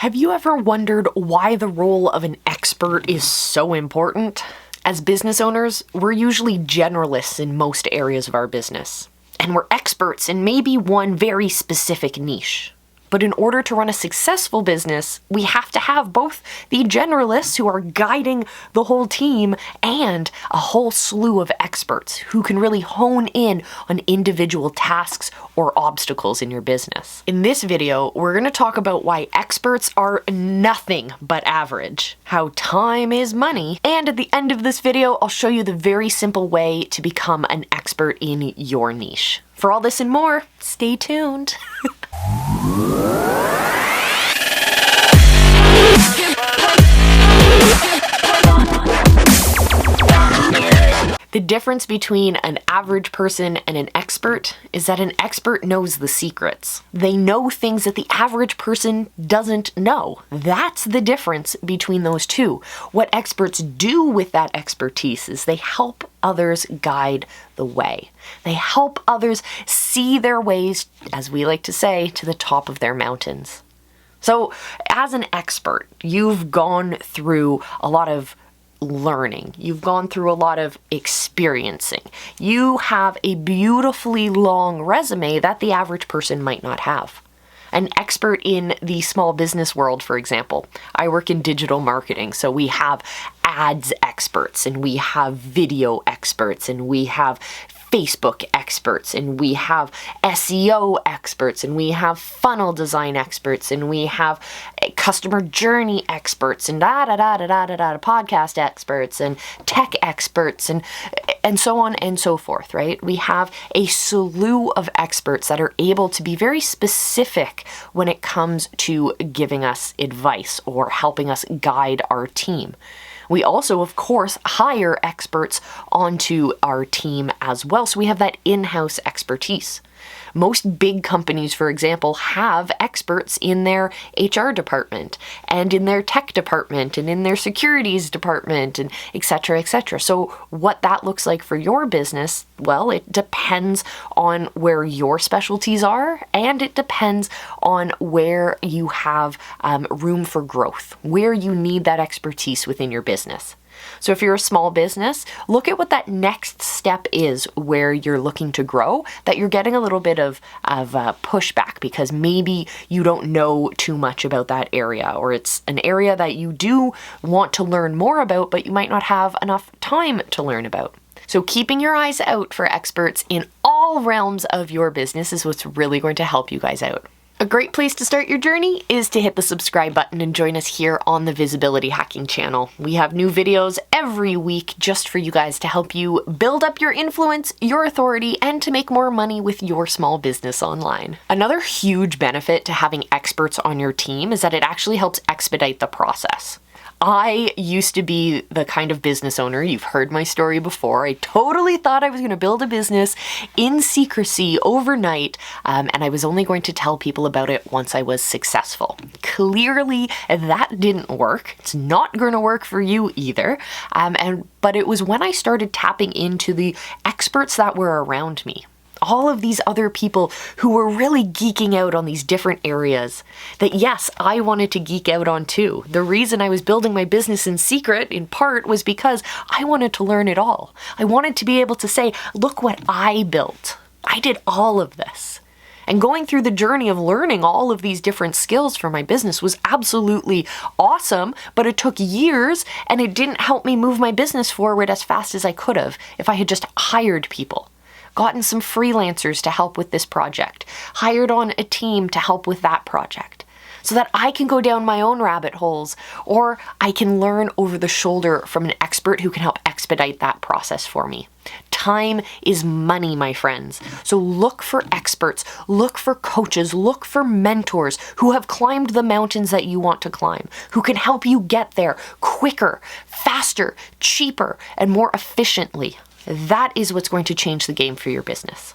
Have you ever wondered why the role of an expert is so important? As business owners, we're usually generalists in most areas of our business, and we're experts in maybe one very specific niche. But in order to run a successful business, we have to have both the generalists who are guiding the whole team and a whole slew of experts who can really hone in on individual tasks or obstacles in your business. In this video, we're going to talk about why experts are nothing but average, how time is money, and at the end of this video, I'll show you the very simple way to become an expert in your niche. For all this and more, stay tuned. The difference between an average person and an expert is that an expert knows the secrets. They know things that the average person doesn't know. That's the difference between those two. What experts do with that expertise is they help others guide the way. They help others see their ways, as we like to say, to the top of their mountains. So, as an expert, you've gone through a lot of learning. You've gone through a lot of experiencing. You have a beautifully long resume that the average person might not have. An expert in the small business world, for example. I work in digital marketing, so we have ads experts, and we have video experts, and we have Facebook experts, and we have SEO experts, and we have funnel design experts, and we have customer journey experts, and podcast experts, and tech experts, and so on and so forth, right? We have a slew of experts that are able to be very specific when it comes to giving us advice or helping us guide our team. We also, of course, hire experts onto our team as well, so we have that in-house expertise. Most big companies, for example, have experts in their HR department and in their tech department and in their securities department and et cetera, et cetera. So what that looks like for your business, well, it depends on where your specialties are, and it depends on where you have room for growth, where you need that expertise within your business. So if you're a small business, look at what that next step is where you're looking to grow, that you're getting a little bit of pushback because maybe you don't know too much about that area, or it's an area that you do want to learn more about, but you might not have enough time to learn about. So keeping your eyes out for experts in all realms of your business is what's really going to help you guys out. A great place to start your journey is to hit the subscribe button and join us here on the Visibility Hacking channel. We have new videos every week just for you guys to help you build up your influence, your authority, and to make more money with your small business online. Another huge benefit to having experts on your team is that it actually helps expedite the process. I used to be the kind of business owner, you've heard my story before, I totally thought I was going to build a business in secrecy overnight, and I was only going to tell people about it once I was successful. Clearly, that didn't work. It's not going to work for you either, but it was when I started tapping into the experts that were around me. All of these other people who were really geeking out on these different areas that, yes, I wanted to geek out on too. The reason I was building my business in secret, in part, was because I wanted to learn it all. I wanted to be able to say, look what I built. I did all of this. And going through the journey of learning all of these different skills for my business was absolutely awesome, but it took years and it didn't help me move my business forward as fast as I could have if I had just hired people. Gotten some freelancers to help with this project, hired on a team to help with that project, so that I can go down my own rabbit holes, or I can learn over the shoulder from an expert who can help expedite that process for me. Time is money, my friends. So look for experts, look for coaches, look for mentors who have climbed the mountains that you want to climb, who can help you get there quicker, faster, cheaper, and more efficiently. That is what's going to change the game for your business.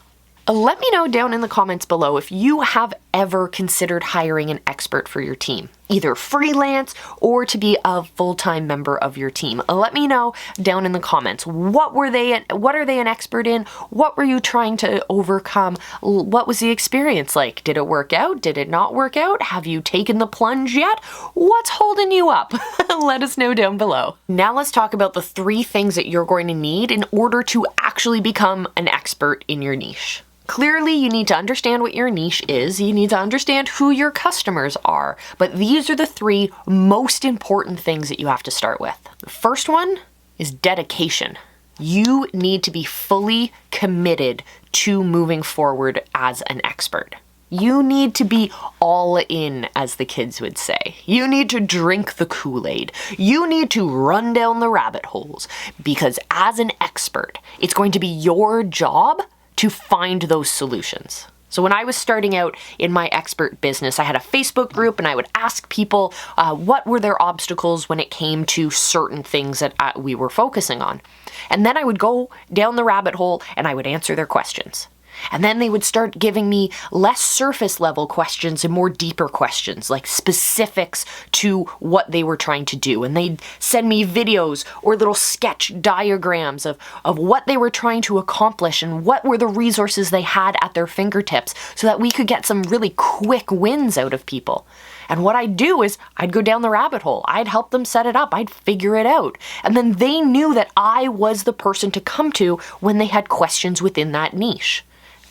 Let me know down in the comments below if you have ever considered hiring an expert for your team. either freelance or to be a full-time member of your team? Let me know down in the comments. What are they an expert in? What were you trying to overcome? What was the experience like? Did it work out? Did it not work out? Have you taken the plunge yet? What's holding you up? Let us know down below. Now let's talk about the 3 things that you're going to need in order to actually become an expert in your niche. Clearly, you need to understand what your niche is. You need to understand who your customers are. But these are the 3 most important things that you have to start with. The first one is dedication. You need to be fully committed to moving forward as an expert. You need to be all in, as the kids would say. You need to drink the Kool-Aid. You need to run down the rabbit holes. Because as an expert, it's going to be your job to find those solutions. So when I was starting out in my expert business, I had a Facebook group and I would ask people what were their obstacles when it came to certain things that we were focusing on. And then I would go down the rabbit hole and I would answer their questions. And then they would start giving me less surface level questions and more deeper questions, like specifics to what they were trying to do. And they'd send me videos or little sketch diagrams of what they were trying to accomplish and what were the resources they had at their fingertips so that we could get some really quick wins out of people. And what I'd do is I'd go down the rabbit hole. I'd help them set it up. I'd figure it out. And then they knew that I was the person to come to when they had questions within that niche.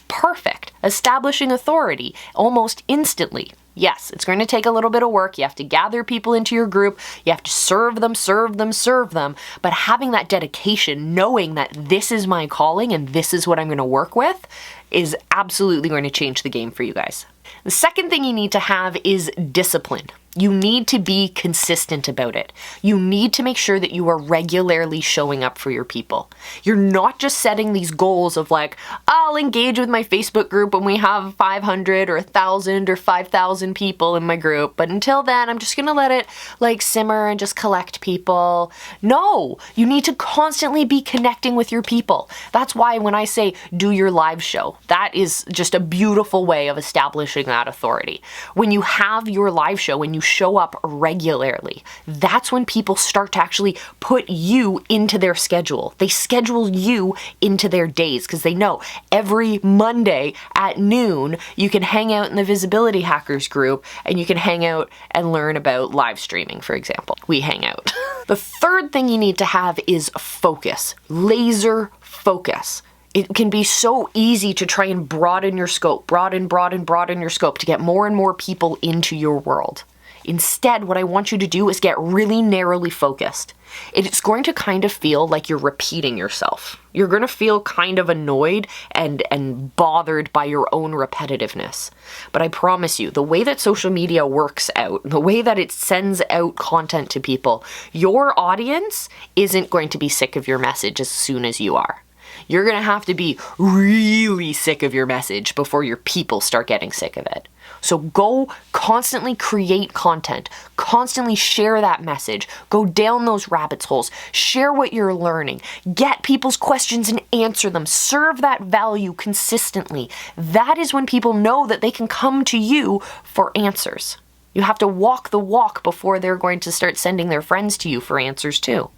Perfect. Establishing authority almost instantly. Yes, it's going to take a little bit of work. You have to gather people into your group. You have to serve them. But having that dedication, knowing that this is my calling and this is what I'm going to work with, is absolutely going to change the game for you guys. The second thing you need to have is discipline. You need to be consistent about it. You need to make sure that you are regularly showing up for your people. You're not just setting these goals of like, I'll engage with my Facebook group when we have 500 or 1,000 or 5,000 people in my group, but until then, I'm just gonna let it like simmer and just collect people. No, you need to constantly be connecting with your people. That's why when I say do your live show, that is just a beautiful way of establishing that authority. When you have your live show, when you show up regularly, that's when people start to actually put you into their schedule. They schedule you into their days because they know every Monday at noon you can hang out in the Visibility Hackers group and you can hang out and learn about live streaming, for example. We hang out. The third thing you need to have is focus. Laser focus. It can be so easy to try and broaden your scope, broaden your scope to get more and more people into your world. Instead, what I want you to do is get really narrowly focused. It's going to kind of feel like you're repeating yourself. You're going to feel kind of annoyed and bothered by your own repetitiveness. But I promise you, the way that social media works out, the way that it sends out content to people, your audience isn't going to be sick of your message as soon as you are. You're going to have to be really sick of your message before your people start getting sick of it. So go constantly create content, constantly share that message, go down those rabbit holes, share what you're learning, get people's questions and answer them, serve that value consistently. That is when people know that they can come to you for answers. You have to walk the walk before they're going to start sending their friends to you for answers too.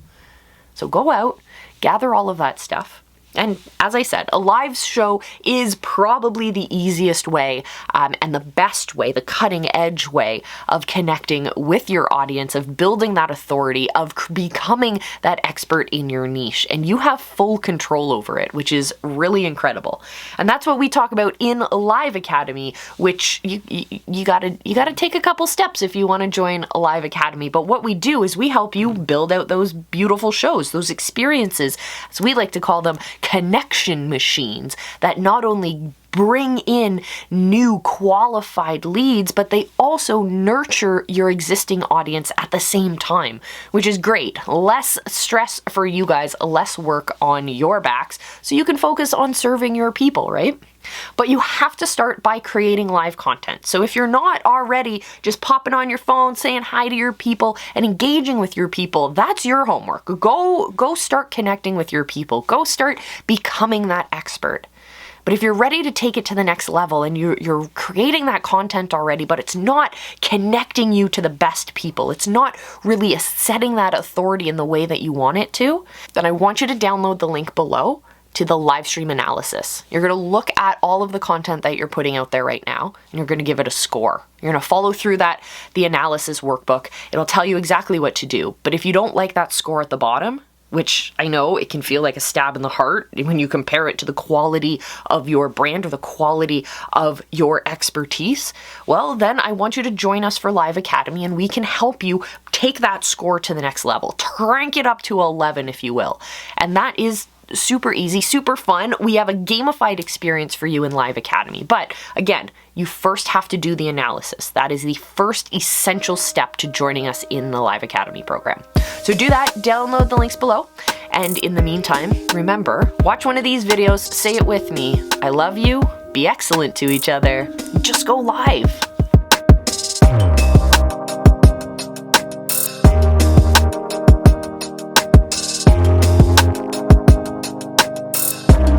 So go out, gather all of that stuff. And as I said, a live show is probably the easiest way and the best way, the cutting edge way of connecting with your audience, of building that authority, of becoming that expert in your niche. And you have full control over it, which is really incredible. And that's what we talk about in Live Academy, which you gotta take a couple steps if you want to join a Live Academy. But what we do is we help you build out those beautiful shows, those experiences, as we like to call them, connection machines that not only bring in new qualified leads, but they also nurture your existing audience at the same time, which is great. Less stress for you guys, less work on your backs, so you can focus on serving your people, right? But you have to start by creating live content. So if you're not already just popping on your phone, saying hi to your people and engaging with your people, that's your homework. Go start connecting with your people. Go start becoming that expert. But if you're ready to take it to the next level and you're creating that content already, but it's not connecting you to the best people, it's not really setting that authority in the way that you want it to, then I want you to download the link below to the live stream analysis. You're going to look at all of the content that you're putting out there right now, and you're going to give it a score. You're going to follow through the analysis workbook. It'll tell you exactly what to do. But if you don't like that score at the bottom, which I know it can feel like a stab in the heart when you compare it to the quality of your brand or the quality of your expertise, well, then I want you to join us for Live Academy, and we can help you take that score to the next level. Crank it up to 11, if you will. And that is super easy, super fun. We have a gamified experience for you in Live Academy. But again, you first have to do the analysis. That is the first essential step to joining us in the Live Academy program. So do that, download the links below. And in the meantime, remember, watch one of these videos, say it with me. I love you, be excellent to each other, just go live.